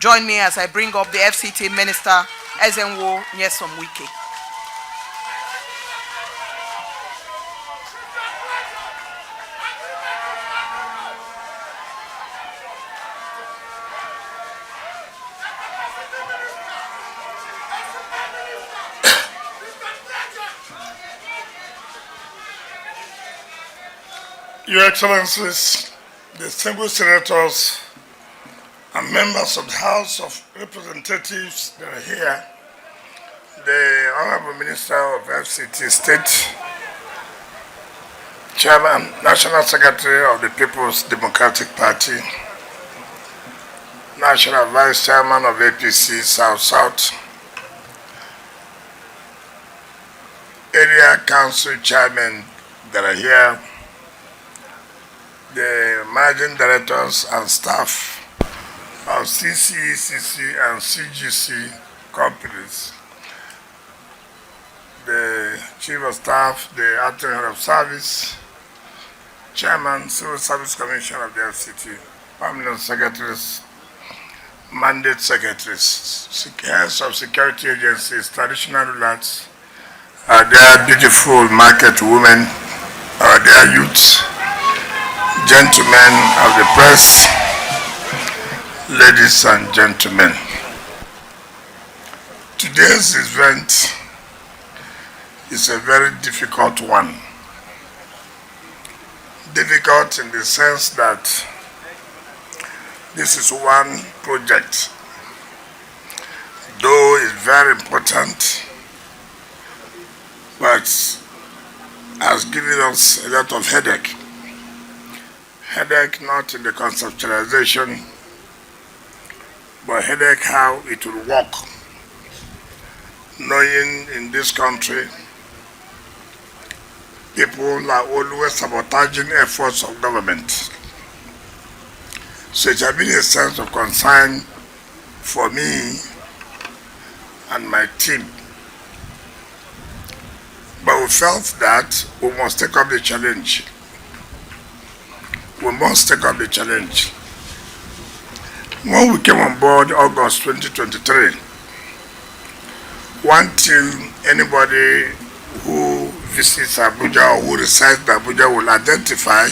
Join me as I bring up the FCT Minister, Nyesom Wike. Your Excellencies, distinguished senators, and members of the House of Representatives that are here, the Honorable Minister of FCT State, Chairman, National Secretary of the People's Democratic Party, National Vice Chairman of APC South, Area Council Chairman that are here, the managing directors and staff of CCECC and CGC companies, the Chief of Staff, the Acting Head of Service, Chairman, Civil Service Commission of the FCT, Permanent Secretaries, Mandate Secretaries, Heads of Security Agencies, Traditional Rulers, their beautiful market women, their youths, gentlemen of the press, ladies and gentlemen. Today's event is a very difficult one. Difficult in the sense that this is one project, though it's very important, but has given us a lot of headache. Headache not in the conceptualization, but headache how it will work. Knowing in this country, people are always sabotaging efforts of government. So it has been a sense of concern for me and my team. But we felt that we must take up the challenge. We must take up the challenge. When we came on board August 2023, one thing anybody who visits Abuja or who resides in Abuja will identify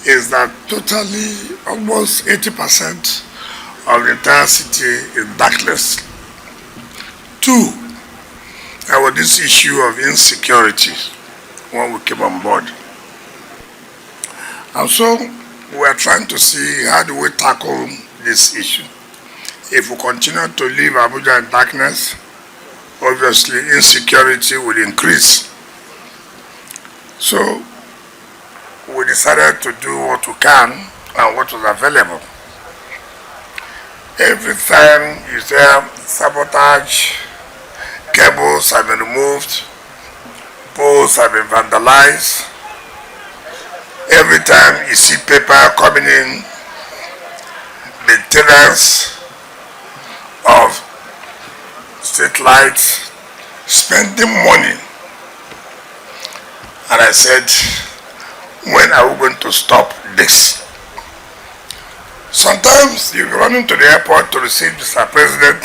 is that totally almost 80% of the entire city is darkness. Two, there was this issue of insecurity when we came on board. And so we are trying to see how do we tackle this issue. If we continue to leave Abuja in darkness, obviously insecurity will increase. So we decided to do what we can and what was available. Every time you hear sabotage, cables have been removed, poles have been vandalized. Every time you see paper coming in, maintenance of streetlights, spending money. And I said, when are we going to stop this? Sometimes you run into the airport to receive Mr. President,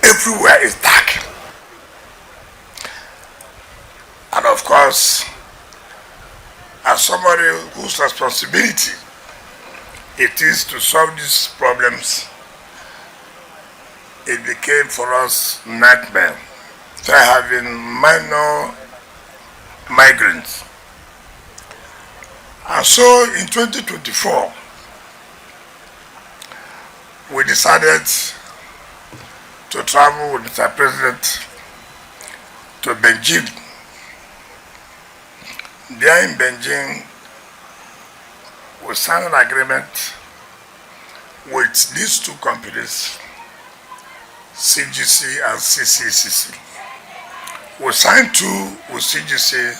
everywhere is dark. And of course, as somebody whose responsibility it is to solve these problems, it became for us nightmare. So having minor migrants. And so in 2024, we decided to travel with Mr. President to Beijing. There in Beijing, we signed an agreement with these two companies, CGC and CCCC. We signed two with CGC,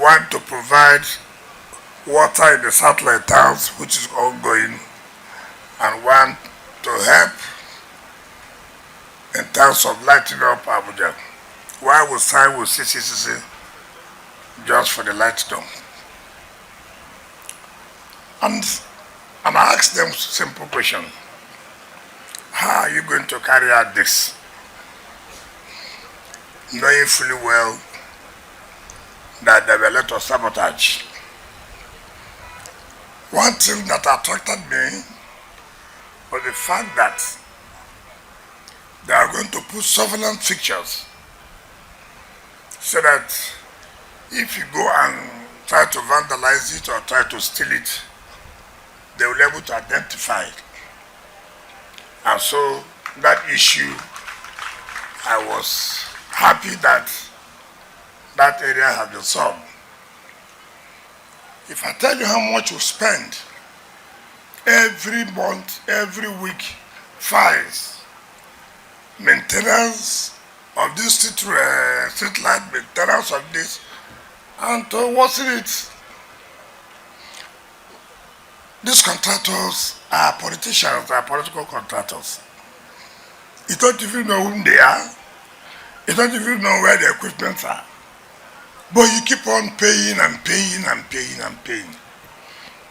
one to provide water in the satellite towns, which is ongoing, and one to help in terms of lighting up Abuja. While we signed with CCCC just for the lighting up. And I asked them a simple question. how are you going to carry out this? Knowing fully well that there were a lot of sabotage. One thing that attracted me was the fact that they are going to put surveillance fixtures so that if you go and try to vandalize it or try to steal it, they will be able to identify it. And so that issue, I was happy that that area has been solved. If I tell you how much we spend every month, every week, fines, maintenance of this street light, maintenance of this, and to worsen it, these contractors are politicians, they are political contractors. You don't even know whom they are. You don't even know where the equipment are. But you keep on paying and paying and paying and paying.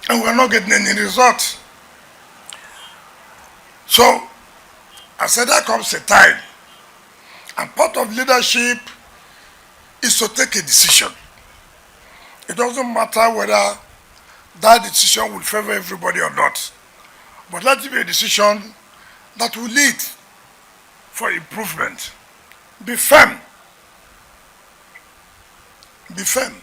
And we're not getting any result. So, I said there comes a time, and part of leadership is to take a decision. It doesn't matter whether that decision will favor everybody or not. But let it be a decision that will lead for improvement. Be firm. Be firm.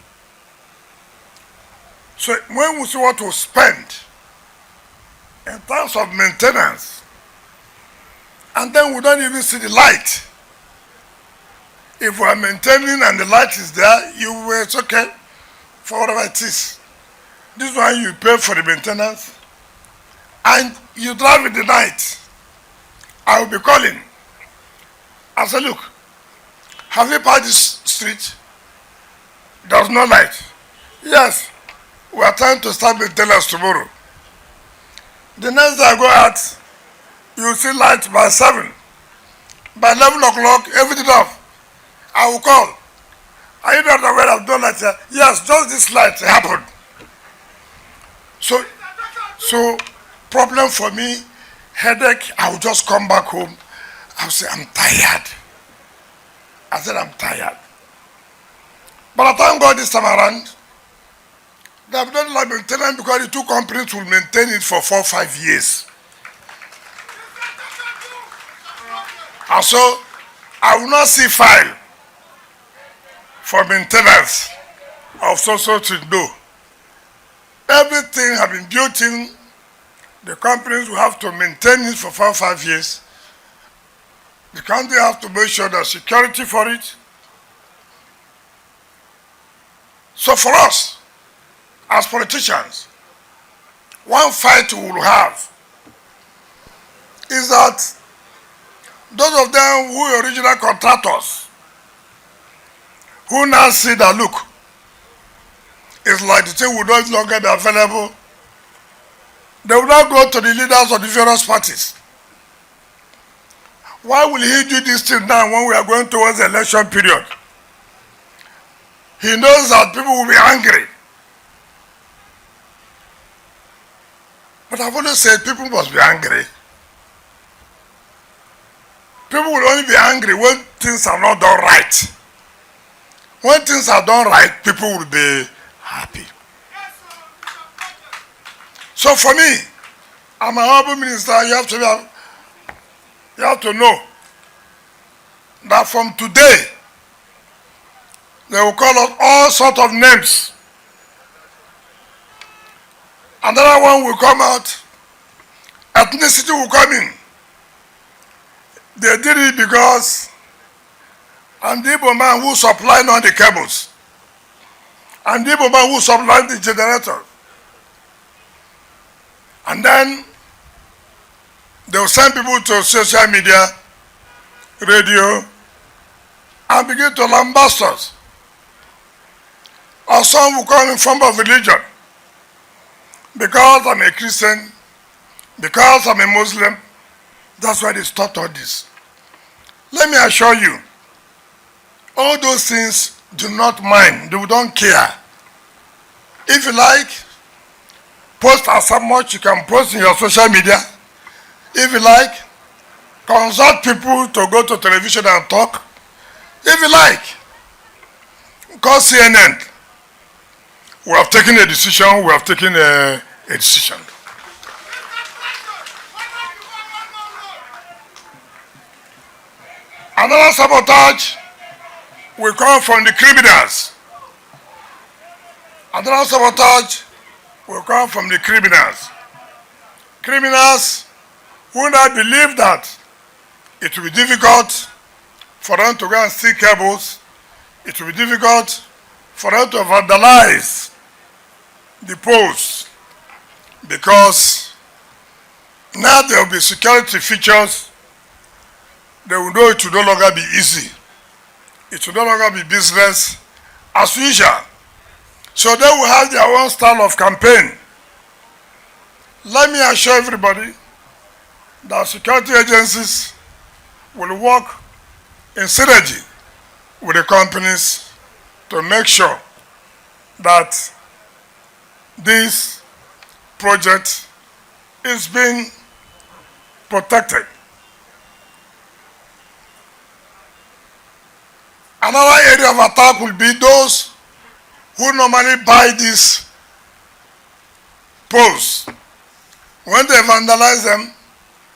So when we see what we spend in terms of maintenance, and then we don't even see the light. If we are maintaining and the light is there, it's okay for whatever it is. This one you pay for the maintenance, and you drive in the night. I will be calling. I say, look, have you passed this street? There's no light. Yes, we are trying to start maintenance tomorrow. The next day I go out, you see light by 7. By 11 o'clock, everything off. I will call. Are you not aware of no light here? Yes, just this light happened. So problem for me, headache, I will just come back home. I will say, I'm tired. I said, I'm tired. But I thank God this time around, they have done like maintenance because the two companies will maintain it for 4 or 5 years. And so, I will not see file for maintenance of so to do. Everything has been built in. The companies will have to maintain it for 4 or 5 years. The country has to make sure there's security for it. So for us, as politicians, one fight we will have is that those of them who are original contractors, who now see that, look, it's like the thing will no longer be available, they will now go to the leaders of the various parties. Why will he do this thing now when we are going towards the election period? He knows that people will be angry. But I've always said people must be angry. People will only be angry when things are not done right. When things are done right, people will be happy. So for me, I'm an honorable minister, you have to know that from today, they will call us all sorts of names. Another one will come out, ethnicity will come in. They did it because I'm the Igbo man who supplied all the cables. I'm the Igbo man who supplied the generator. And then they will send people to social media, radio, and begin to lambast us. Or some will come in form of religion. Because I'm a Christian, because I'm a Muslim, that's why they start all this. Let me assure you, all those things do not mind, they don't care. If you like, post as much you can post in your social media. If you like, consult people to go to television and talk. If you like, call CNN. We have taken a decision. We have taken a decision. Another sabotage will come from the criminals. Another sabotage will come from the criminals. Criminals who now believe that it will be difficult for them to go and steal cables. It will be difficult for them to vandalize the posts, because now there will be security features. They will know it will no longer be easy. It will no longer be business as usual. So they will have their own style of campaign. Let me assure everybody that security agencies will work in synergy with the companies to make sure that this project is being protected. Another area of attack will be those who normally buy these poles. When they vandalize them,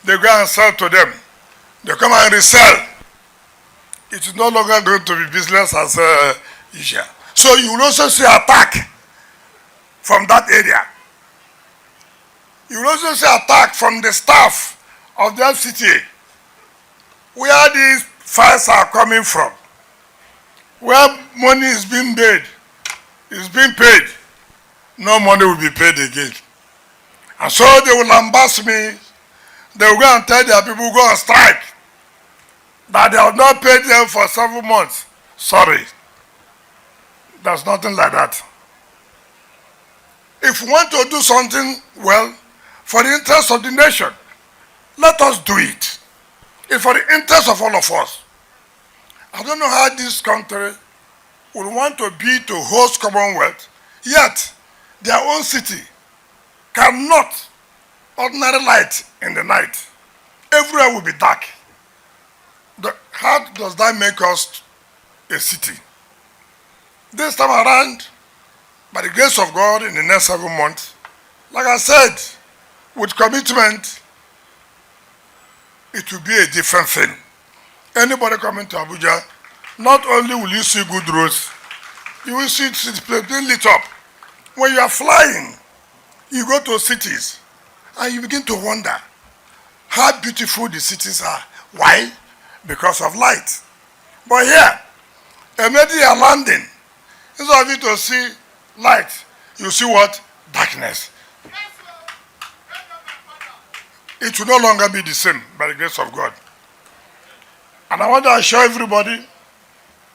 they go and sell to them. They come and resell. It is no longer going to be business as usual. So you will also see attack from that area. You will also see attack from the staff of the FCTA. Where these files are coming from, where money is being paid, no money will be paid again. And so they will embarrass me. They will go and tell their people, go on strike, that they have not paid them for several months. Sorry. There's nothing like that. If we want to do something well for the interest of the nation, let us do it. It's for the interest of all of us. I don't know how this country would want to be to host Commonwealth, yet their own city cannot ordinary light in the night. Everywhere will be dark. How does that make us a city? This time around, by the grace of God, in the next 7 months, like I said, with commitment, it will be a different thing. Anybody coming to Abuja, not only will you see good roads, you will see it being lit up. When you are flying, you go to cities and you begin to wonder how beautiful the cities are. Why? Because of light. But here, immediately you are landing, instead of you to see light, you see what? Darkness. It will no longer be the same by the grace of God. And I want to assure everybody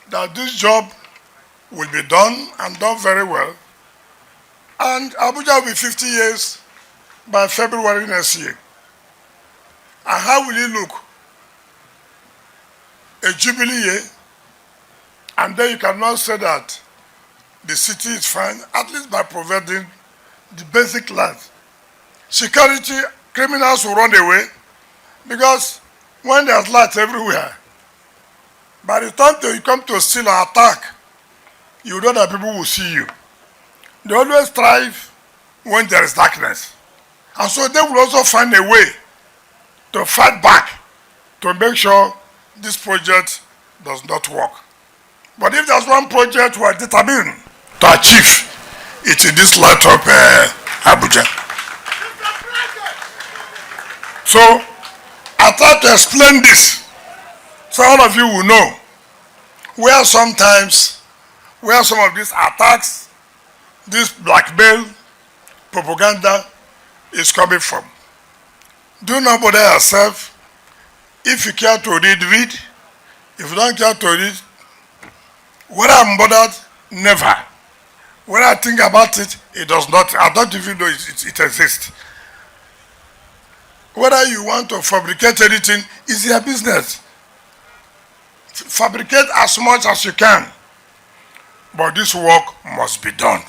that this job will be done and done very well. And Abuja will be 50 years by February next year. And how will it look? A jubilee year, and then you cannot say that the city is fine, at least by providing the basic light. Security, criminals will run away, because when there's light everywhere, by the time you come to steal or attack, you know that people will see you. They always strive when there is darkness. And so they will also find a way to fight back to make sure this project does not work. But if there's one project we are determined to achieve, it is this light of Abuja. So I try to explain this so all of you will know where some of these attacks, this blackmail, propaganda is coming from. Do not bother yourself. If you care to read, read. If you don't care to read, whether I'm bothered, never. When I think about it, it does not. I don't even know it exists. Whether you want to fabricate anything, is your business. Fabricate as much as you can. But this work must be done.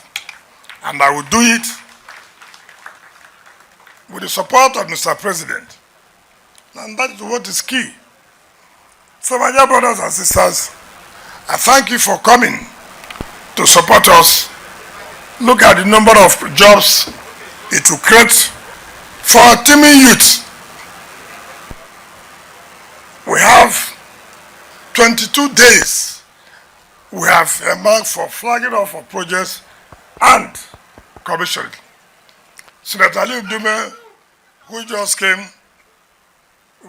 And I will do it with the support of Mr. President. And that is what is key. So my dear brothers and sisters, I thank you for coming to support us. Look at the number of jobs it will create for our teeming youth. We have 22 days. We have earmarked for flagging off of projects and commissioning. Senator Ali Dume, who just came, I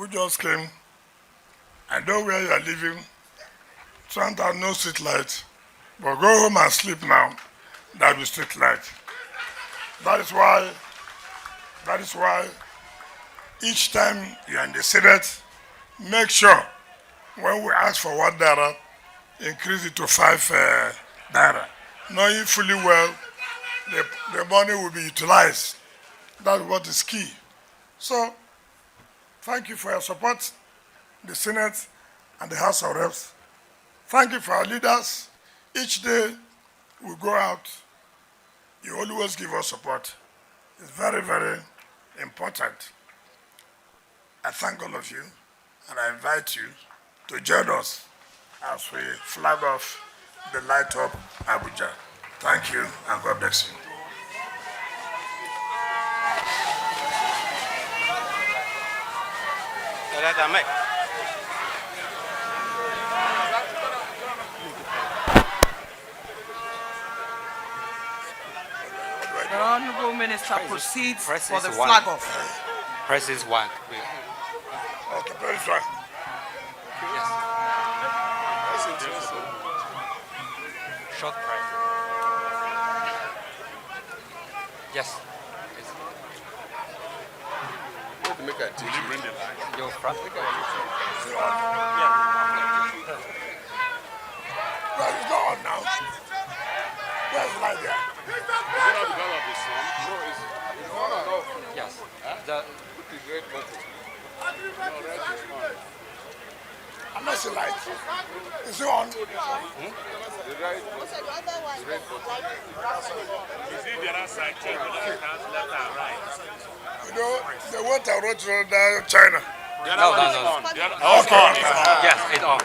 know where you are living. Trying to have no street light, but go home and sleep now. There will be street light. That is why each time you are in the Senate, make sure when we ask for 1 naira, increase it to 5 naira. Knowing fully well the money will be utilized. That's what is key. So, thank you for your support, the Senate and the House of Reps. Thank you for our leaders. Each day we go out, you always give us support. It's very, very important. I thank all of you, and I invite you to join us as we flag off the light up Abuja. Thank you, and God bless you. The Honorable Minister proceeds for the one. flag off. Press is 1. Okay, press 1. Yes. Short press. Yes. Make a teach you bring the light. Your front. Well, it's not on now. Where's the light there? Is it not because of the sun? No, it's on and off. Yes. Put the red button. No, red is on. I'm not seeing light. Is it on? The right button. The red button. You see the other side, check the left and right. You know, the water wrote to China. The No, other one no, is no. on. The other one is on. Yes, it's on.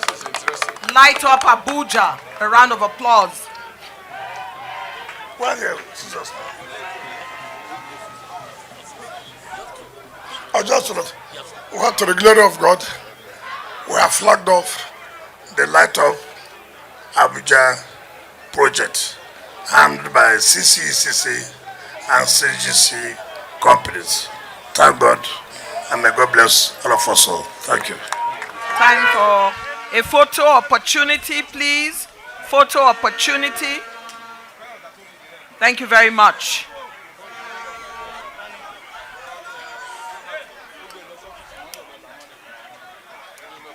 This is interesting. Light up Abuja. A round of applause. Well, yeah, Jesus. Oh, just to what to the glory of God, we have flagged off the light up Abuja project handled by CCECC and CGC companies. Thank God, and may God bless all of us all. Thank you. Time for a photo opportunity, please. Photo opportunity. Thank you very much.